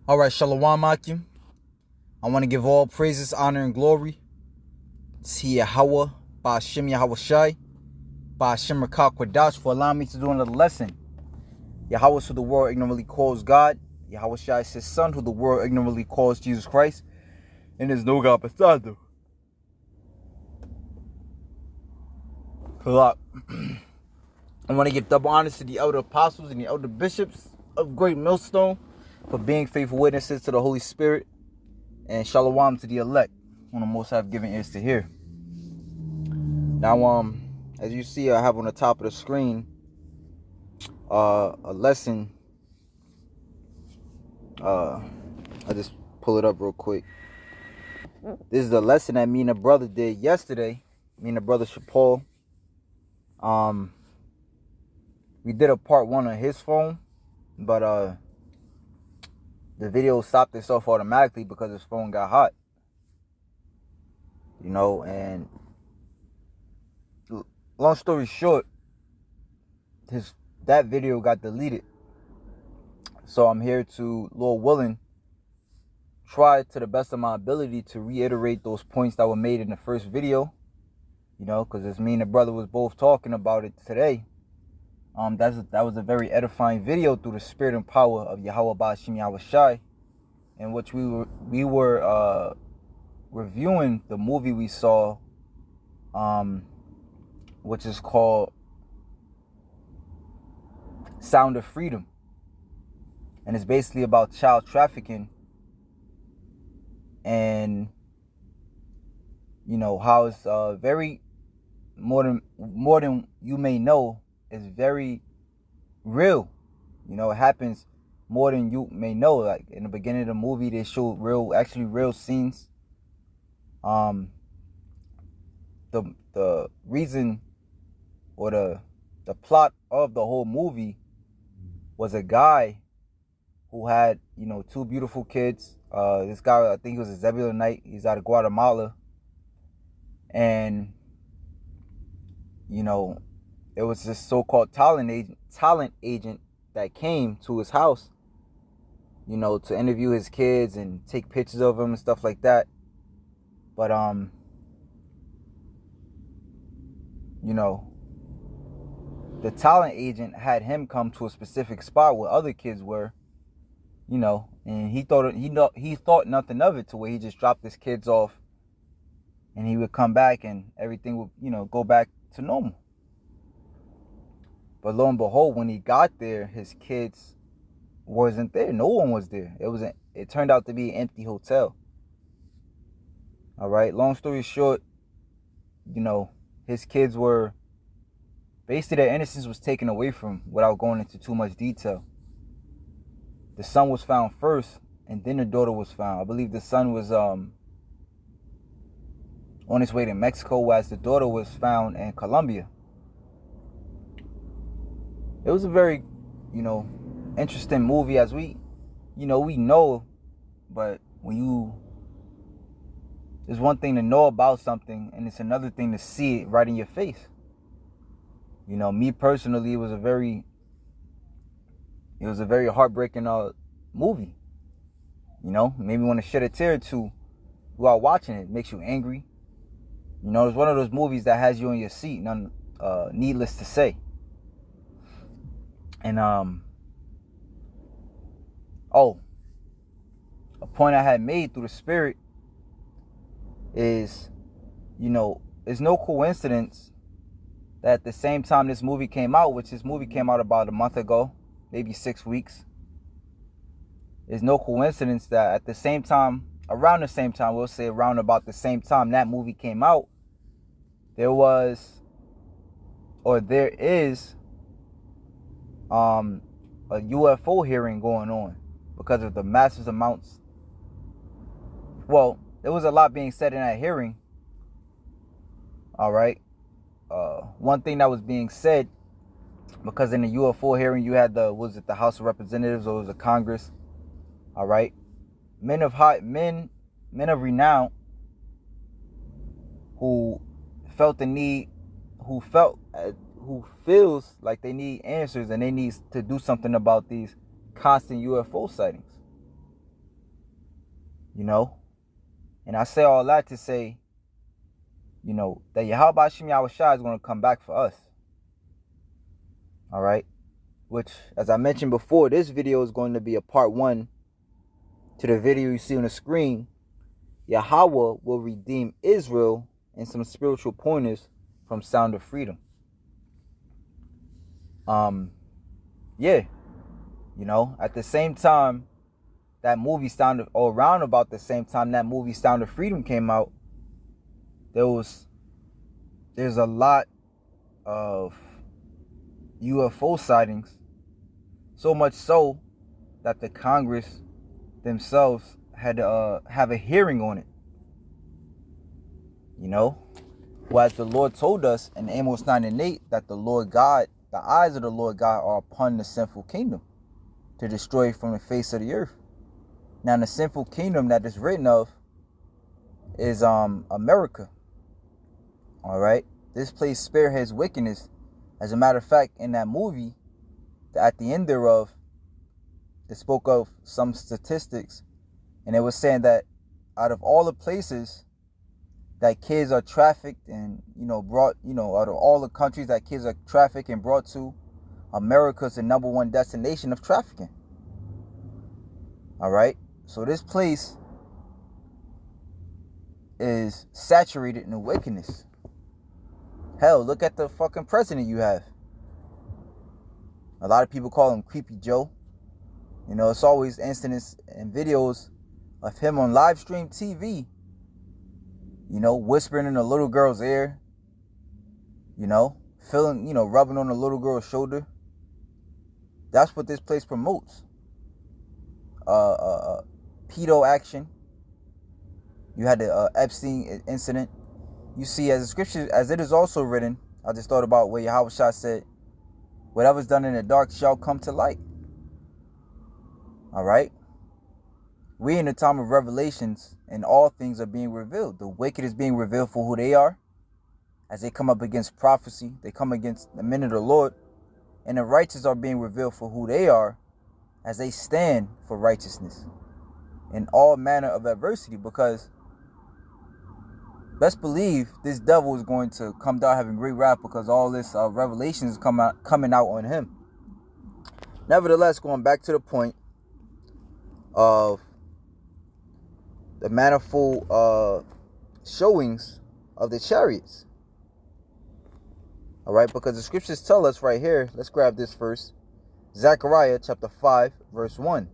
All right, Shalom Akim. I want to give all praises, honor, and glory to Yahweh, Ba'ashem Yahweh Shai, Ba'ashem Rakak Kwadash for allowing me to do another lesson. Yahweh, who the world ignorantly calls God. Yahweh Shai is his son, who the world ignorantly calls Jesus Christ. And there's no God beside him. I want to give double honors to the elder apostles and the elder bishops of Great Millstone for being faithful witnesses to the Holy Spirit. And shalom to the elect, whom the Most High have given ears to hear. Now, as you see, I have on the top of the screen a lesson. I'll just pull it up real quick. This is a lesson that me and a brother did yesterday. Me and the brother Shapol. We did a part 1 on his phone, but the video stopped itself automatically because his phone got hot. You know, and long story short, that video got deleted. So I'm here to, Lord willing, try to the best of my ability to reiterate those points that were made in the first video. You know, because as me and the brother was both talking about it today, that was a very edifying video through the spirit and power of Yahweh Ba'ashem Yahweh Shai, in which we were reviewing the movie we saw, which is called Sound of Freedom, and it's basically about child trafficking, and you know how it's very more than you may know, is very real. You know, it happens more than you may know. Like in the beginning of the movie, they showed real scenes. The reason or the plot of the whole movie was a guy who had, you know, 2 beautiful kids. This guy, I think he was a Zebulonite. He's out of Guatemala. And, you know, it was this so-called talent agent that came to his house, you know, to interview his kids and take pictures of them and stuff like that. But, you know, the talent agent had him come to a specific spot where other kids were, you know, and he thought nothing of it, to where he just dropped his kids off and he would come back and everything would, you know, go back to normal. But lo and behold, when he got there, his kids wasn't there. No one was there. It turned out to be an empty hotel. All right. Long story short, you know, his kids were basically, their innocence was taken away from them, without going into too much detail. The son was found first, and then the daughter was found. I believe the son was on his way to Mexico, whereas the daughter was found in Colombia. It was a very, you know, interesting movie, as we know, but it's one thing to know about something, and it's another thing to see it right in your face. You know, me personally, it was a very heartbreaking movie. You know, made me want to shed a tear or two while watching it. It makes you angry. You know, it's one of those movies that has you in your seat, needless to say. And a point I had made through the spirit is, you know, it's no coincidence that at the same time this movie came out, which this movie came out about a month ago, maybe 6 weeks. It's no coincidence that at the same time, around the same time, we'll say around about the same time that movie came out, there is a UFO hearing going on because of the massive amounts. Well, there was a lot being said in that hearing. All right. One thing that was being said, because in the UFO hearing you had the House of Representatives, or was it Congress? All right. Men of renown who feels like they need answers, and they need to do something about these constant UFO sightings. you know. And I say all that to say, you know, that Yahweh Hashem Yahushua is going to come back for us. All right. Which, as I mentioned before, this video is going to be a part 1 to the video you see on the screen. Yahweh will redeem Israel and some spiritual pointers from Sound of Freedom. Yeah. You know, at the same time that movie around about the same time that movie Sound of Freedom came out, there's a lot of UFO sightings, so much so that the Congress themselves had to have a hearing on it. You know, well, as the Lord told us in Amos 9:8 that the Lord God, the eyes of the Lord God are upon the sinful kingdom to destroy it from the face of the earth. Now, the sinful kingdom that is written of is America. All right, this place spearheads wickedness. As a matter of fact, in that movie, at the end thereof, it spoke of some statistics, and it was saying that out of all the places that kids are trafficked and, you know, brought, you know, out of all the countries that kids are trafficked and brought to, America's the #1 destination of trafficking. All right, so this place is saturated in wickedness. Hell, look at the fucking president you have. A lot of people call him Creepy Joe. You know, it's always incidents and videos of him on live stream TV, you know, whispering in a little girl's ear, you know, feeling, you know, rubbing on a little girl's shoulder. That's what this place promotes. Pedo action. You had the Epstein incident. You see, as the scripture, as it is also written, I just thought about where Yahweh Shah said, whatever's done in the dark shall come to light. All right. We in the time of revelations, and all things are being revealed. The wicked is being revealed for who they are. As they come up against prophecy, they come against the men of the Lord. And the righteous are being revealed for who they are, as they stand for righteousness in all manner of adversity. Because best believe this devil is going to come down having great wrath, because all this revelation is coming out on him. Nevertheless, going back to the point of the manifold showings of the chariots. All right, because the scriptures tell us right here, let's grab this first. Zechariah chapter 5, verse 1.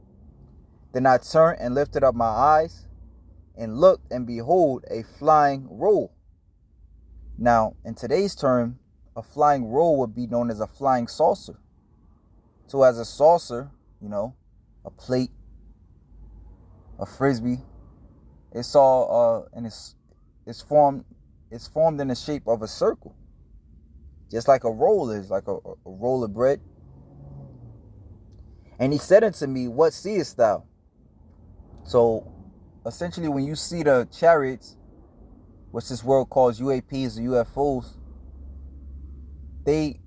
Then I turned and lifted up my eyes and looked, and behold, a flying roll. Now, in today's term, a flying roll would be known as a flying saucer. So as a saucer, you know, a plate, a frisbee, it's all and it's formed in the shape of a circle, just like a roll is, like a roll of bread. And he said unto me, what seest thou? So essentially, when you see the chariots, which this world calls UAPs or UFOs, they,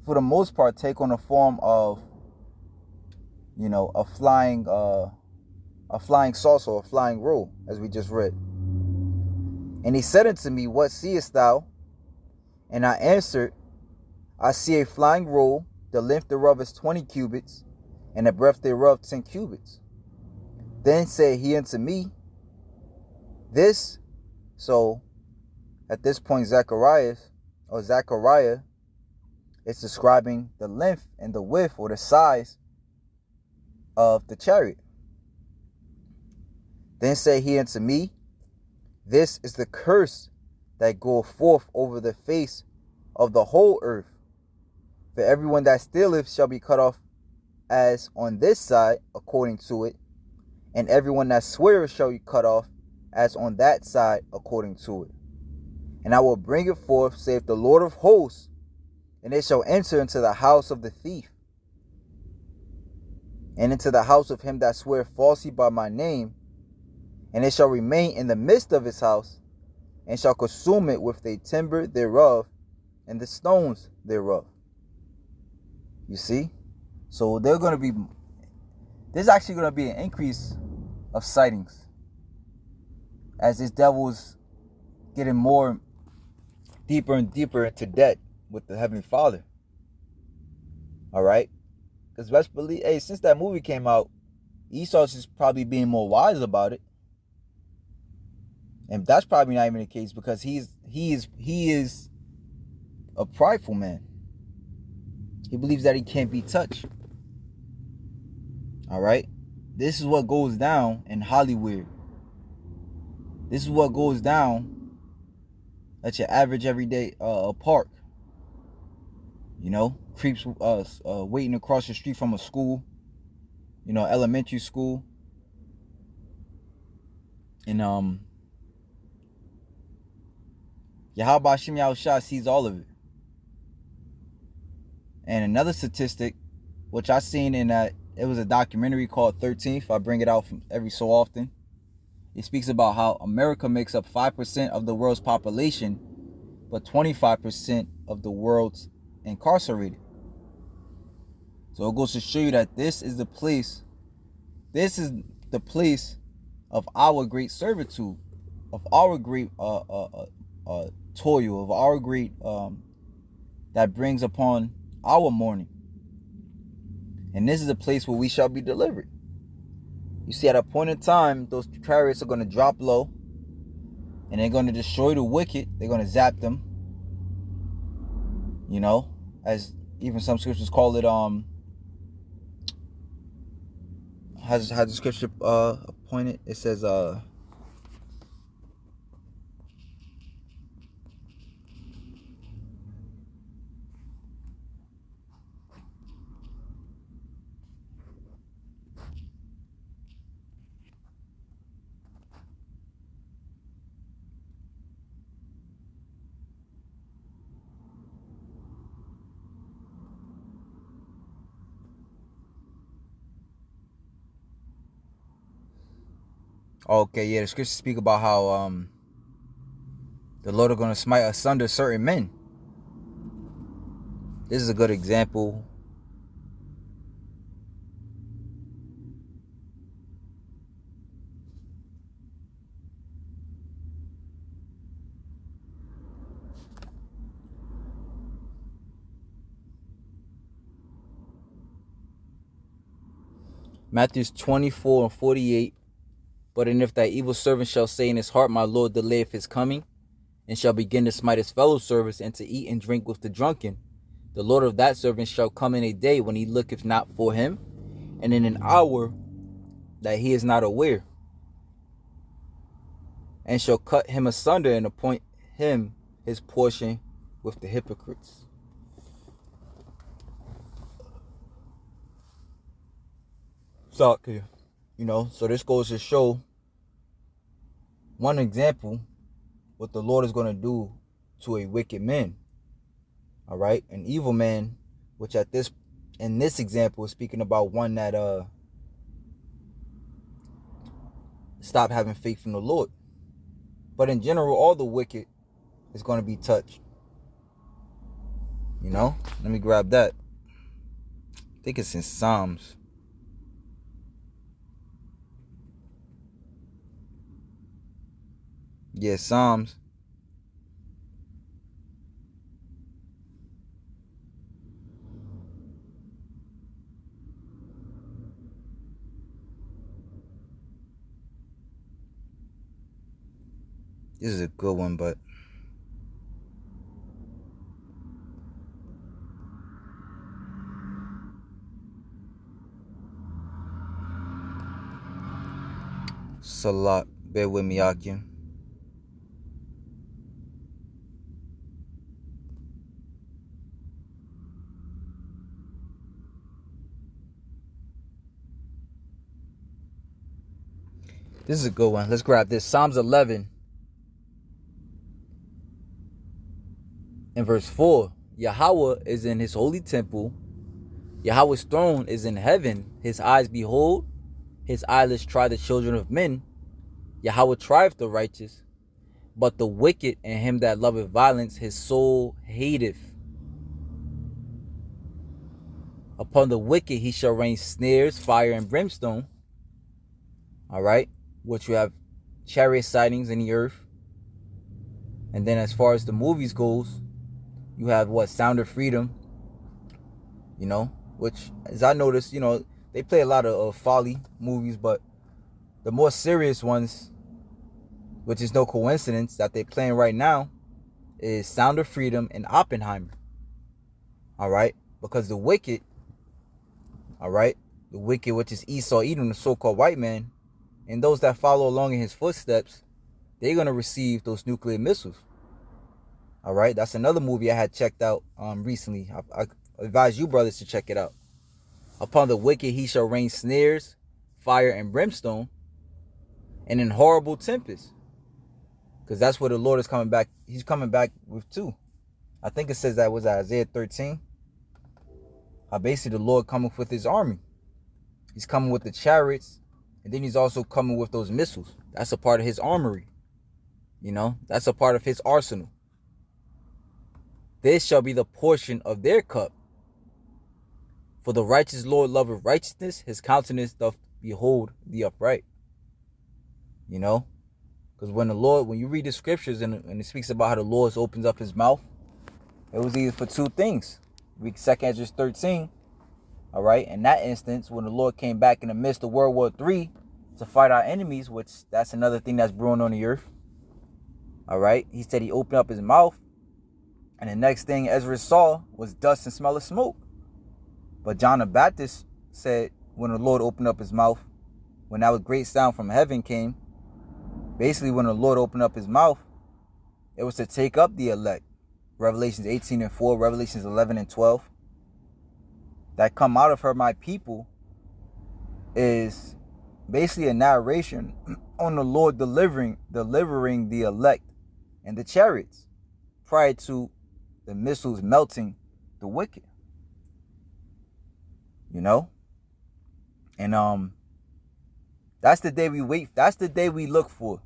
for the most part, take on the form of, you know, a flying saucer, a flying roll, as we just read. And he said unto me, what seest thou? And I answered, I see a flying roll, the length thereof is 20 cubits, and the breadth thereof 10 cubits. Then said he unto me, this, so at this point Zechariah is describing the length and the width, or the size of the chariot. Then said he unto me, this is the curse that goeth forth over the face of the whole earth. For everyone that stealeth shall be cut off as on this side according to it, and everyone that sweareth shall be cut off as on that side according to it. And I will bring it forth, saith the Lord of hosts, and it shall enter into the house of the thief, and into the house of him that sweareth falsely by my name, and it shall remain in the midst of his house, and shall consume it with the timber thereof and the stones thereof. You see? So there's actually going to be an increase of sightings. As this devil is getting more deeper and deeper into debt with the Heavenly Father. All right? Because best believe, hey, since that movie came out, Esau's just probably being more wise about it. And that's probably not even the case, because he is a prideful man. He believes that he can't be touched. All right? This is what goes down in Hollywood. This is what goes down at your average everyday park. You know, creeps waiting across the street from a school, you know, elementary school. And Yahweh Shem Yahushua sees all of it. And another statistic, which I seen in that, it was a documentary called 13th. I bring it out from every so often. It speaks about how America makes up 5% of the world's population, but 25% of the world's incarcerated. So it goes to show you that this is the place of our great servitude, of our great toil, of our great that brings upon our mourning. And this is a place where we shall be delivered. You see, at a point in time, those chariots are going to drop low, and they're going to destroy the wicked. They're going to zap them. You know, as even some scriptures call it, has the scripture appointed? It says, okay, yeah, the scriptures speak about how the Lord are going to smite asunder certain men. This is a good example. Matthew 24:48. But and if thy evil servant shall say in his heart, my Lord delayeth his coming, and shall begin to smite his fellow servants, and to eat and drink with the drunken, the Lord of that servant shall come in a day when he looketh not for him, and in an hour that he is not aware, and shall cut him asunder, and appoint him his portion with the hypocrites. So, you know, so this goes to show one example what the Lord is going to do to a wicked man. All right, an evil man, which in this example is speaking about one that stopped having faith in the Lord. But in general, all the wicked is going to be touched. You know, let me grab that. I think it's in Psalms. Yeah, Psalms. This is a good one, but Salat, bear with me, Akim. This is a good one. Let's grab this. Psalms 11 and verse 4. Yahweh is in his holy temple. Yahweh's throne is in heaven. His eyes behold. His eyelids try the children of men. Yahweh trieth the righteous, but the wicked and him that loveth violence his soul hateth. Upon the wicked he shall rain snares, fire, and brimstone. All right, which you have chariot sightings in the earth. And then as far as the movies goes, you have what, Sound of Freedom, which, as I noticed, they play a lot of folly movies, but the more serious ones, which is no coincidence that they're playing right now, is Sound of Freedom and Oppenheimer. All right, because the wicked, which is Esau Edom, the so-called white man, and those that follow along in his footsteps, they're going to receive those nuclear missiles. All right, that's another movie I had checked out recently. I advise you brothers to check it out. Upon the wicked he shall rain snares, fire, and brimstone, and in horrible tempests. Because that's where the Lord is coming back. He's coming back with two. I think it says that was Isaiah 13. How basically the Lord coming with his army. He's coming with the chariots, and then he's also coming with those missiles. That's a part of his armory. That's a part of his arsenal. This shall be the portion of their cup. For the righteous Lord loveth righteousness, his countenance doth behold the upright. Because when you read the scriptures and it speaks about how the Lord opens up his mouth, it was either for two things. Read 2 Ezra 13. All right. In that instance, when the Lord came back in the midst of World War III to fight our enemies, which that's another thing that's brewing on the earth. All right. He said he opened up his mouth. And the next thing Ezra saw was dust and smell of smoke. But John the Baptist said when the Lord opened up his mouth, when that great sound from heaven came, basically when the Lord opened up his mouth, it was to take up the elect. Revelations 18:4, Revelations 11:12. That come out of her, my people, is basically a narration on the Lord delivering the elect and the chariots prior to the missiles melting the wicked. And that's the day we wait. That's the day we look for.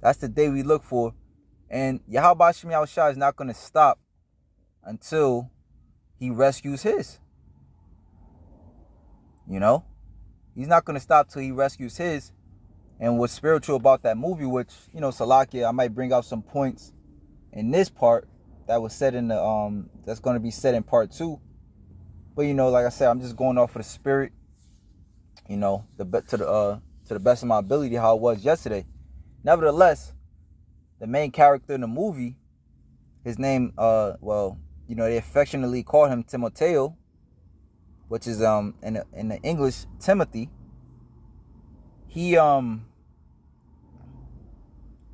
That's the day we look for. And Yahweh Shem Yahushua is not going to stop until he rescues his. He's not going to stop till he rescues his. And what's spiritual about that movie, which, Salakia, I might bring out some points in this part that was said in the that's going to be said in part 2. But like I said, I'm just going off of the spirit, to the best of my ability, how it was yesterday. Nevertheless, the main character in the movie, his name, they affectionately call him Timoteo, which is in the English Timothy.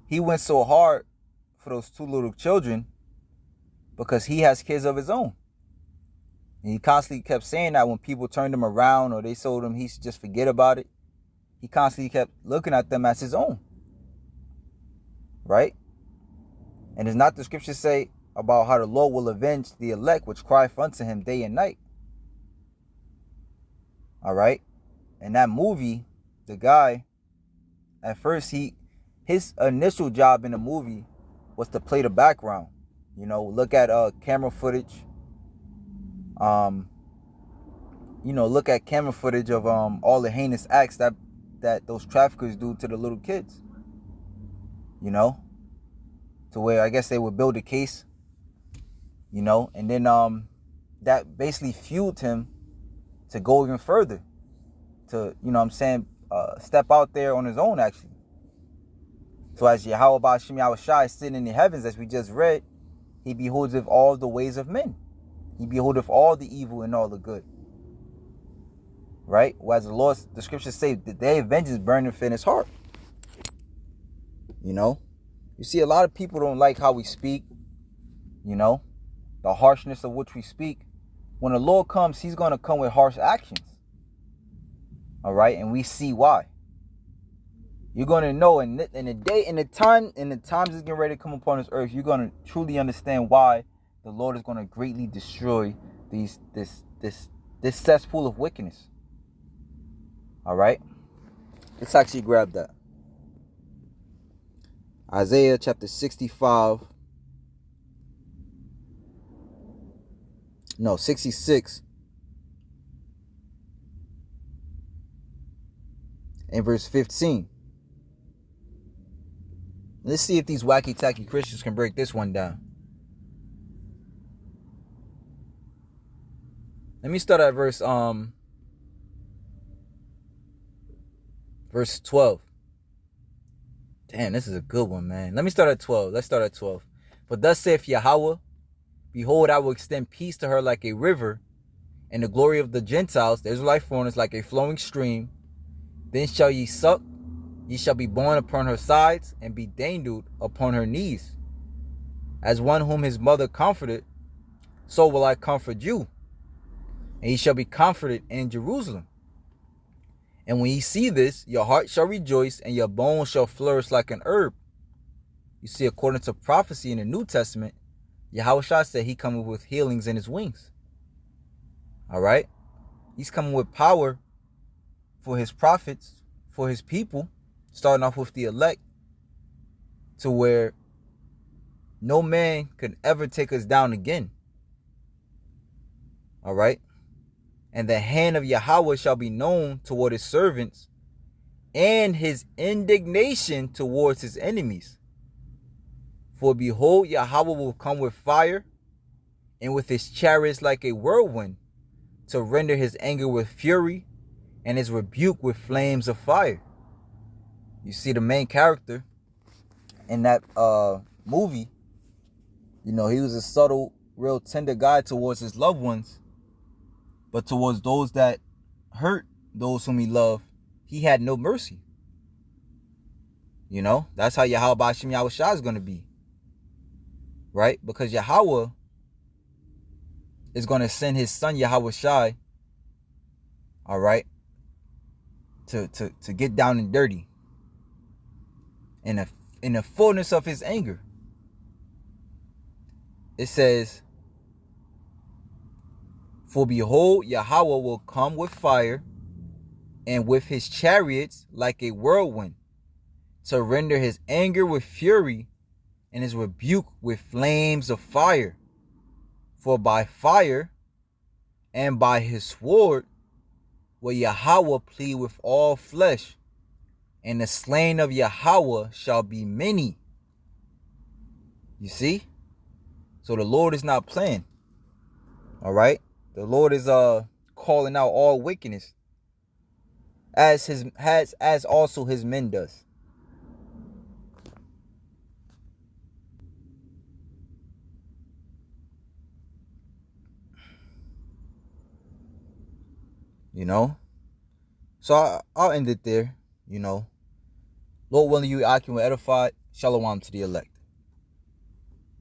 He went so hard for those two little children because he has kids of his own. And he constantly kept saying that when people turned him around or they told him he should just forget about it, he constantly kept looking at them as his own. Right? And does not the scriptures say about how the Lord will avenge the elect which cry unto him day and night? All right? In that movie, the guy, at first, his initial job in the movie was to play the background. Look at camera footage. Look at camera footage of all the heinous acts that those traffickers do to the little kids. To where I guess they would build a case. And then that basically fueled him to go even further. To, step out there on his own, actually. So as Yahweh Shem Yahushua is sitting in the heavens, as we just read, he beholdeth all the ways of men. He beholdeth all the evil and all the good. Right? Well, as the scriptures say, the day of vengeance burneth in his heart. You see, a lot of people don't like how we speak. The harshness of which we speak. When the Lord comes, he's going to come with harsh actions. All right? And we see why. You're going to know in the times is getting ready to come upon this earth, you're going to truly understand why the Lord is going to greatly destroy this cesspool of wickedness. All right? Let's actually grab that. Isaiah chapter 66. in verse 15. Let's see if these wacky tacky Christians can break this one down. Let me start at verse 12. Damn, this is a good one, man. Let me start at 12. Let's start at 12. For thus saith Yahweh, behold, I will extend peace to her like a river, and the glory of the Gentiles, the Israelite foreigners, like a flowing stream. Then shall ye suck, ye shall be borne upon her sides, and be dandled upon her knees. As one whom his mother comforted, so will I comfort you, and ye shall be comforted in Jerusalem. And when ye see this, your heart shall rejoice, and your bones shall flourish like an herb. You see, according to prophecy in the New Testament, Yahushua said he coming with healings in his wings. All right? He's coming with power for his prophets, for his people, starting off with the elect, to where no man could ever take us down again. All right? And the hand of Yahweh shall be known toward his servants, and his indignation towards his enemies. For behold, Yahweh will come with fire, and with his chariots like a whirlwind, to render his anger with fury, and his rebuke with flames of fire. You see, the main character in that movie, you know, he was a subtle, real tender guy towards his loved ones. But towards those that hurt those whom he loved, he had no mercy. You know, that's how Yahweh Ba'ashem Yahushua is going to be. Right? Because Yahweh is going to send his son Yahushua, all right, to get down and dirty in the fullness of his anger. It says, for behold, Yahweh will come with fire, and with his chariots like a whirlwind, to render his anger with fury, and his rebuke with flames of fire. For by fire and by his sword will Yahweh plead with all flesh, and the slain of Yahweh shall be many. You see? So the Lord is not playing. All right? The Lord is calling out all wickedness, as also his men does. You know? So I'll end it there, you know. Lord willing, you, Akim, were edified. Shalom to the elect.